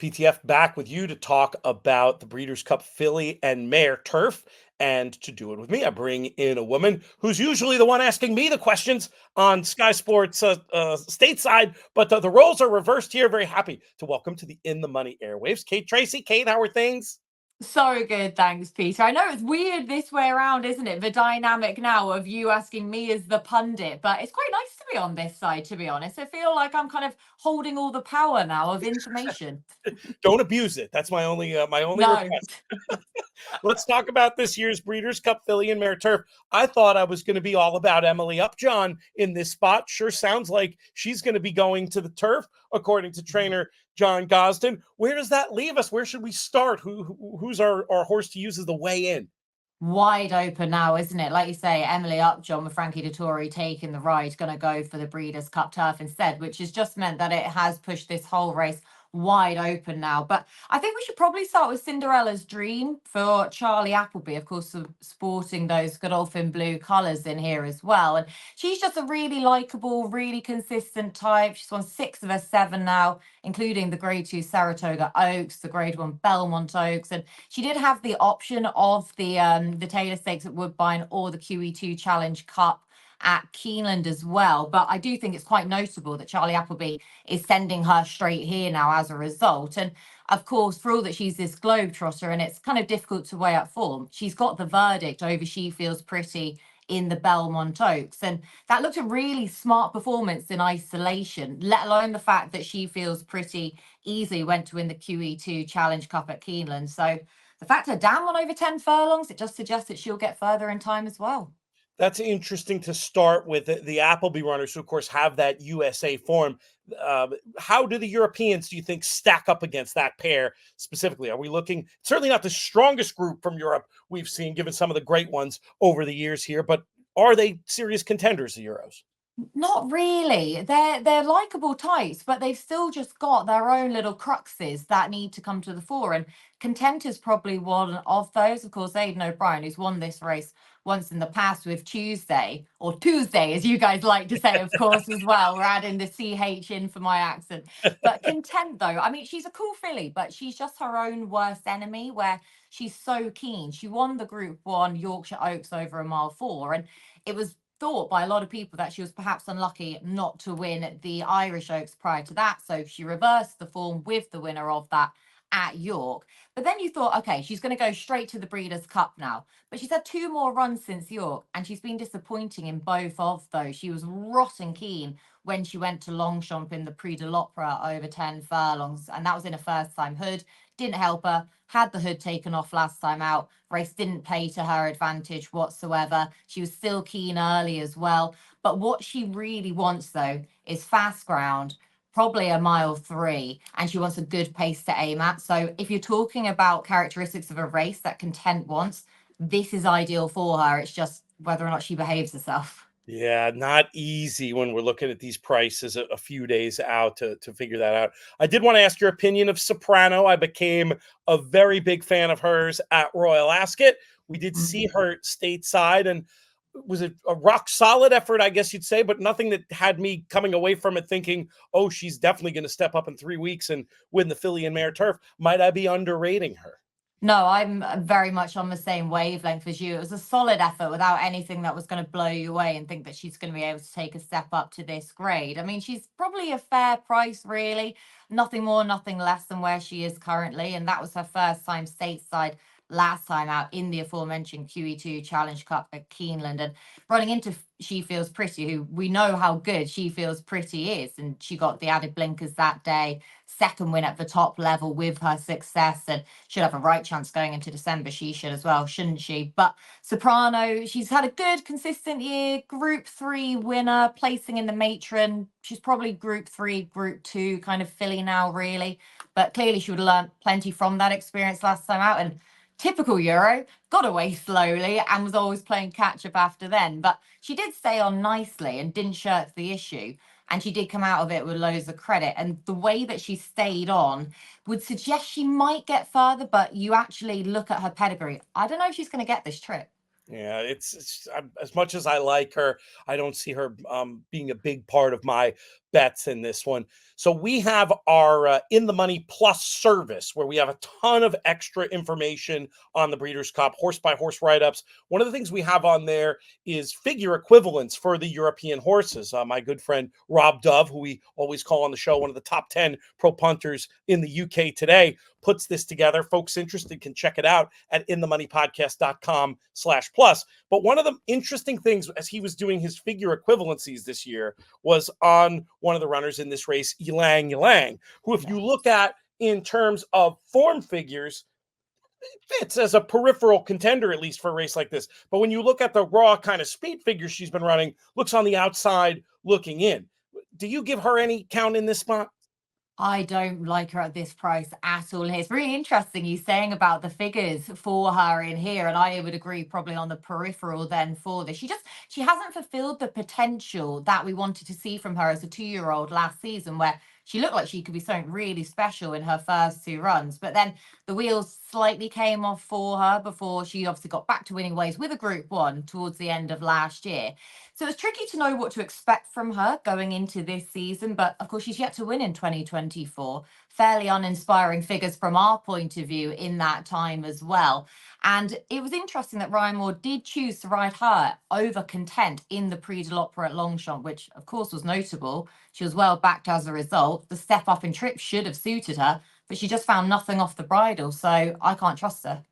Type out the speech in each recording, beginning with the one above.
PTF back with you to talk about the Breeders' Cup Filly and Mare Turf. And to do it with me, I bring in a woman who's usually the one asking me the questions on Sky Sports stateside, but the roles are reversed here. Very happy to welcome to the In the Money airwaves, Kate Tracey. Kate, how are things? So good, thanks, Peter. I know it's weird this way around, isn't it? The dynamic now of you asking me as the pundit, but it's quite nice to be on this side, to be honest. I feel like I'm kind of holding all the power now of information. Don't abuse it. That's my only No. request. Let's talk about this year's Breeders' Cup Filly and Mare Turf. I thought I was going to be all about Emily Upjohn in this spot. Sure sounds like she's going to be going to the turf, according to trainer John Gosden. Where does that leave us? Where should we start? Who's our horse to use as the way in? Wide open now, isn't it? Like you say, Emily Upjohn with Frankie Dettori taking the ride, going to go for the Breeders' Cup Turf instead, which has just meant that it has pushed this whole race wide open now. But I think we should probably start with Cinderella's Dream for Charlie Appleby, of course, sporting those Godolphin blue colours in here as well. And she's just a really likeable, really consistent type. She's won 6 of her 7 now, including the Grade 2 Saratoga Oaks, the Grade 1 Belmont Oaks, and she did have the option of the Taylor Stakes at Woodbine or the QE2 Challenge Cup at Keeneland as well. But I do think it's quite notable that Charlie Appleby is sending her straight here now as a result. And of course, for all that she's this globetrotter and it's kind of difficult to weigh up form, she's got the verdict over She Feels Pretty in the Belmont Oaks. And that looked a really smart performance in isolation, let alone the fact that She Feels Pretty easily went to win the QE2 Challenge Cup at Keeneland. So the fact her dam won over 10 furlongs, it just suggests that she'll get further in time as well. That's interesting to start with the Appleby runners, who, of course, have that USA form. How do the Europeans, do you think, stack up against that pair specifically? Are we looking, certainly not the strongest group from Europe we've seen, given some of the great ones over the years here, but are they serious contenders, the Euros? Not really. They're likable types, but they've still just got their own little cruxes that need to come to the fore. And Contenter's probably one of those. Of course, Aidan O'Brien, who's won this race once in the past with Tuesday, or Tuesday, as you guys like to say, of course, as well. We're adding the CH in for my accent. But Content, though, I mean, she's a cool filly, but she's just her own worst enemy, where she's so keen. She won the Group 1 Yorkshire Oaks over a mile 4, and it was thought by a lot of people that she was perhaps unlucky not to win the Irish Oaks prior to that. So she reversed the form with the winner of that at York. But then you thought, okay, she's going to go straight to the Breeders' Cup now. But she's had 2 more runs since York, and she's been disappointing in both of those. She was rotten keen when she went to Longchamp in the Prix de l'Opera over 10 furlongs, and that was in a first-time hood. Didn't help her. Had the hood taken off last time out. Race didn't play to her advantage whatsoever. She was still keen early as well. But what she really wants, though, is fast ground, probably a mile 3, and she wants a good pace to aim at. So if you're talking about characteristics of a race that Content wants, this is ideal for her. It's just whether or not she behaves herself. Yeah, not easy when we're looking at these prices a few days out to figure that out. I did want to ask your opinion of Soprano. I became a very big fan of hers at Royal Ascot. We did see her stateside, and it was a rock solid effort, I guess you'd say, but nothing that had me coming away from it thinking, oh, she's definitely going to step up in 3 weeks and win the Filly and Mare Turf. Might I be underrating her? No, I'm very much on the same wavelength as you. It was a solid effort without anything that was going to blow you away and think that she's going to be able to take a step up to this grade. I mean, she's probably a fair price, really. Nothing more, nothing less than where she is currently. And that was her first time stateside last time out in the aforementioned QE2 Challenge Cup at Keeneland. And running into She Feels Pretty, who we know how good She Feels Pretty is. And she got the added blinkers that day. Second win at the top level with her success, and should have a right chance going into December. She should as well, shouldn't she? But Soprano, she's had a good, consistent year. Group 3 winner, placing in the matron. She's probably Group 3, Group 2 kind of filly now, really. But clearly she would have learned plenty from that experience last time out. And typical Euro, got away slowly and was always playing catch up after then. But she did stay on nicely and didn't shirk the issue. And she did come out of it with loads of credit. And the way that she stayed on would suggest she might get further, but you actually look at her pedigree. I don't know if she's going to get this trip. Yeah, it's as much as I like her, I don't see her being a big part of my bets in this one. So we have our In the Money Plus service where we have a ton of extra information on the Breeders' Cup, horse by horse write-ups. One of the things we have on there is figure equivalents for the European horses. My good friend Rob Dove, who we always call on the show, one of the top 10 pro punters in the UK today, puts this together. Folks interested can check it out at inthemoneypodcast.com/plus. But one of the interesting things as he was doing his figure equivalencies this year was on one of the runners in this race, Ylang Ylang, who, if you look at in terms of form figures, fits as a peripheral contender, at least for a race like this. But when you look at the raw kind of speed figures she's been running, looks on the outside looking in. Do you give her any count in this spot? I don't like her at this price at all. It's really interesting you saying about the figures for her in here, and I would agree probably on the peripheral then for this. She hasn't fulfilled the potential that we wanted to see from her as a 2-year-old last season, where she looked like she could be something really special in her first 2 runs. But then the wheels slightly came off for her before she obviously got back to winning ways with a Group 1 towards the end of last year. So it's tricky to know what to expect from her going into this season. But of course, she's yet to win in 2024. Fairly uninspiring figures from our point of view in that time as well. And it was interesting that Ryan Moore did choose to ride her over Content in the Prix de l'Opera at Longchamp, which of course was notable. She was well backed as a result. The step up in trip should have suited her, but she just found nothing off the bridle. So I can't trust her.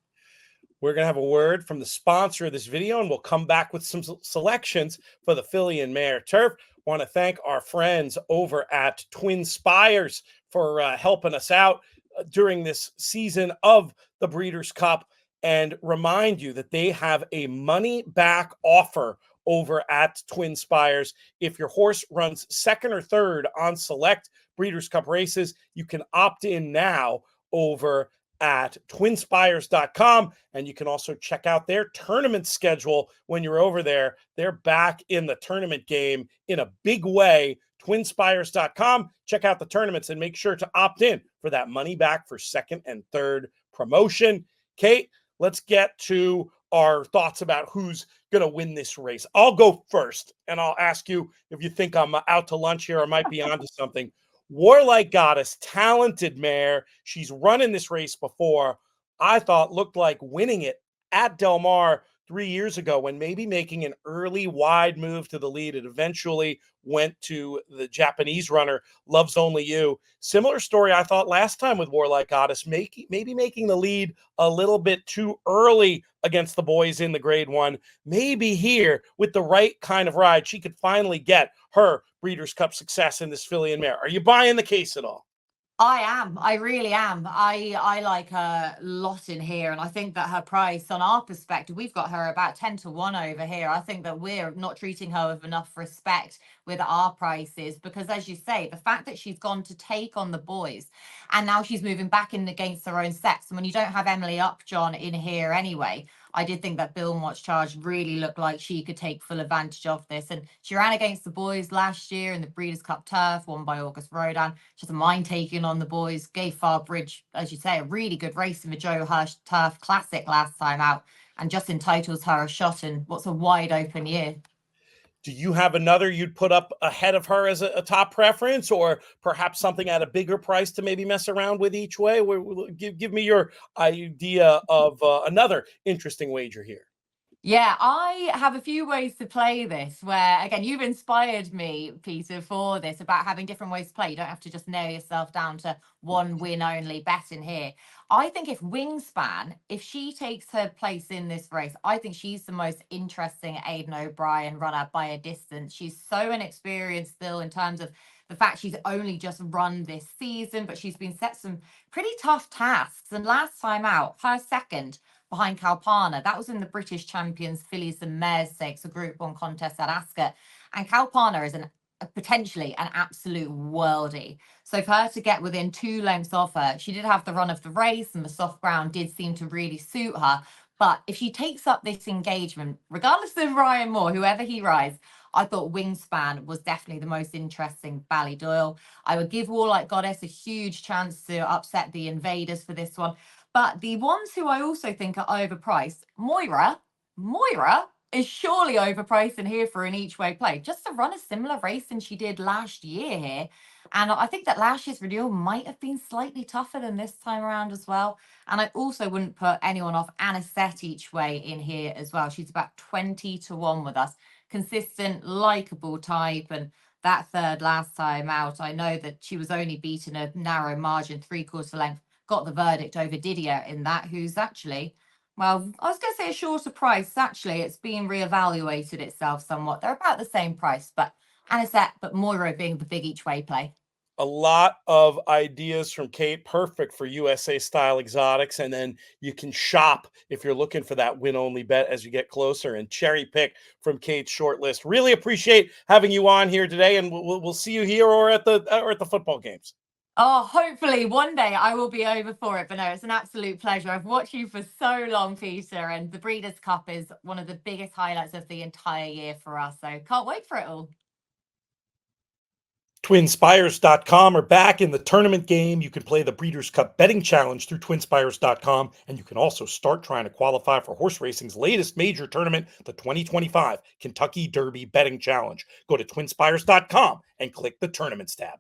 We're going to have a word from the sponsor of this video, and we'll come back with some selections for the filly and mare turf. Want to thank our friends over at Twin Spires for helping us out during this season of the Breeders' Cup, and remind you that they have a money back offer over at Twin Spires. If your horse runs second or third on select Breeders' Cup races, you can opt in now over at twinspires.com, and you can also check out their tournament schedule when you're over there. They're back in the tournament game in a big way. Twinspires.com. Check out the tournaments and make sure to opt in for that money back for second and third promotion. Kate, let's get to our thoughts about who's going to win this race. I'll go first, and I'll ask you if you think I'm out to lunch here or might be onto something. Warlike Goddess, talented mare. She's run in this race before. I thought looked like winning it at Del Mar 3 years ago when maybe making an early wide move to the lead. It eventually went to the Japanese runner, Loves Only You. Similar story, I thought, last time with Warlike Goddess, maybe making the lead a little bit too early against the boys in the Grade 1. Maybe here, with the right kind of ride, she could finally get her Breeders' Cup success in this filly and mare. Are you buying the case at all? I am. I really am. I like her a lot in here. And I think that her price, on our perspective, we've got her about 10-1 over here. I think that we're not treating her with enough respect with our prices because, as you say, the fact that she's gone to take on the boys and now she's moving back in against her own sex. And when you don't have Emily Upjohn in here anyway, I did think that Bill Mott's charge really looked like she could take full advantage of this. And she ran against the boys last year in the Breeders' Cup Turf, won by August Rodan. She doesn't mind taking on the boys. Gave Farbridge, as you say, a really good race in the Joe Hirsch Turf Classic last time out, and just entitles her a shot in what's a wide open year. Do you have another you'd put up ahead of her as a top preference, or perhaps something at a bigger price to maybe mess around with each way? Give me your idea of another interesting wager here. Yeah, I have a few ways to play this where, again, you've inspired me, Peter, for this about having different ways to play. You don't have to just nail yourself down to one win only bet in here. I think if Wingspan, if she takes her place in this race, I think she's the most interesting Aidan O'Brien runner by a distance. She's so inexperienced still in terms of the fact she's only just run this season, but she's been set some pretty tough tasks. And last time out, her second behind Kalpana. That was in the British Champions Fillies and Mares Stakes, a Group 1 contest at Ascot. And Kalpana is potentially an absolute worldie. So for her to get within 2 lengths of her, she did have the run of the race and the soft ground did seem to really suit her. But if she takes up this engagement, regardless of Ryan Moore, whoever he rides, I thought Wingspan was definitely the most interesting Ballydoyle. I would give Warlike Goddess a huge chance to upset the invaders for this one. But the ones who I also think are overpriced, Moira is surely overpriced in here for an each way play, just to run a similar race than she did last year here. And I think that last year's renewal might have been slightly tougher than this time around as well. And I also wouldn't put anyone off Anisette each way in here as well. She's about 20-1 with us. Consistent, likable type. And that third last time out, I know that she was only beaten a narrow margin, 3/4 length, got the verdict over Didier in that, who's actually, well, I was going to say a shorter price. Actually, it's been reevaluated itself somewhat. They're about the same price, but Anisette, but Moira being the big each way play. A lot of ideas from Kate, perfect for USA style exotics. And then you can shop if you're looking for that win only bet as you get closer and cherry pick from Kate's short list. Really appreciate having you on here today, and we'll see you here or at the football games. Oh, hopefully one day I will be over for it. But no, it's an absolute pleasure. I've watched you for so long, Peter, and the Breeders' Cup is one of the biggest highlights of the entire year for us. So can't wait for it all. Twinspires.com are back in the tournament game. You can play the Breeders' Cup betting challenge through Twinspires.com, and you can also start trying to qualify for horse racing's latest major tournament, the 2025 Kentucky Derby Betting Challenge. Go to Twinspires.com and click the Tournaments tab.